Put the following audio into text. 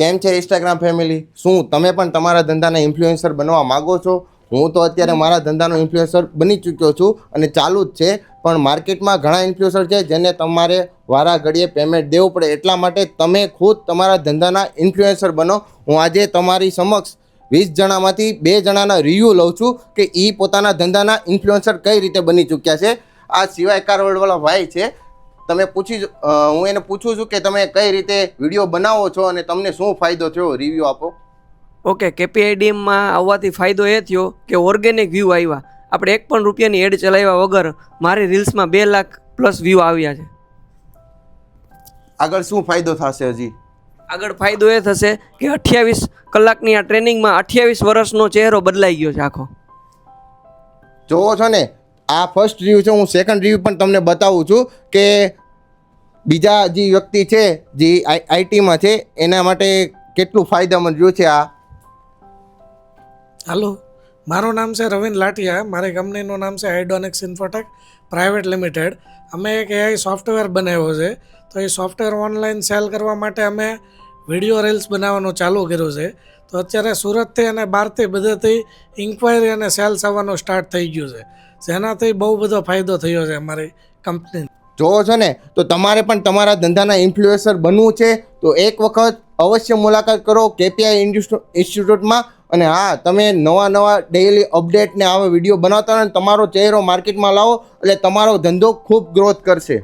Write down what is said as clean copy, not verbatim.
કેમ છે Instagram family? શું તમે પણ તમારા ધંધાના ઇન્ફ્લુએન્સર બનવા માગો છો? હું તો અત્યારે મારા ધંધાનો ઇન્ફ્લુએન્સર બની ચૂક્યો છું અને ચાલુ જ છે. પણ માર્કેટમાં ઘણા ઇન્ફ્લુએન્સર છે જેને તમારે વારા ઘડીએ પેમેન્ટ દેવું પડે. એટલા માટે તમે ખુદ તમારા ધંધાના ઇન્ફ્લુએન્સર બનો. હું આજે તમારી સમક્ષ 20 જણામાંથી 2 જણાના રિવ્યૂ લઉં છું કે એ પોતાના ધંધાના ઇન્ફ્લુએન્સર કઈ રીતે બની ચૂક્યા છે. આ સિવાય કારવડવાળા ભાઈ છે, તમે હું એને પૂછું છું કે તમે કઈ રીતે વિડીયો બનાવો છો અને તમને શું ફાયદો થયો, રિવ્યૂ આપો. ઓકે, કેપીઆઈડીએમમાં આવવાથી ફાયદો એ થયો કે ઓર્ગેનિક વ્યૂ આવ્યા. આપણે 1 પણ રૂપિયાની એડ ચલાવ્યા વગર મારી રીલ્સમાં 2 લાખ પ્લસ વ્યૂ આવ્યા છે. આગળ શું ફાયદો થશે? હજી આગળ ફાયદો એ થશે કે 28 કલાકની આ ટ્રેનિંગમાં 28 વર્ષનો ચહેરો બદલાઈ ગયો છે આખો. જોવો છો ને, આ ફર્સ્ટ રિવ્યૂ છે. હું સેકન્ડ રિવ્યૂ પણ તમને બતાવું છું કે બીજા જે વ્યક્તિ છે જે આઈટીમાં છે એના માટે કેટલું ફાયદામંદ રહ્યું છે. આ હાલો, મારું નામ છે રવિન્દ્ર લાઠિયા. મારી કંપનીનું નામ છે આઇડોનિક્સ ઇન્ફોટેક પ્રાઇવેટ લિમિટેડ. અમે એક એઆઈ સોફ્ટવેર બનાવ્યો છે. તો એ સોફ્ટવેર ઓનલાઈન સેલ કરવા માટે અમે વિડીયો રીલ્સ બનાવવાનું ચાલુ કર્યું છે. તો અત્યારે સુરતથી અને બહારથી બધેથી ઇન્ક્વાયરી અને સેલ્સ આવવાનું સ્ટાર્ટ થઈ ગયું છે, જેનાથી બહુ બધો ફાયદો થયો છે અમારી કંપની. જોવો છો ને, તો તમારે પણ તમારા ધંધાના ઇન્ફ્લુએન્સર બનવું છે તો એક વખત અવશ્ય મુલાકાત કરો કેપીઆઈ ઇન્સ્ટિટ્યૂટમાં. અને હા, તમે નવા ડેઇલી અપડેટ ને આવા વિડીયો બનાવતા હોય ને તમારો ચહેરો માર્કેટમાં લાવો એટલે તમારો ધંધો ખૂબ ગ્રોથ કરશે.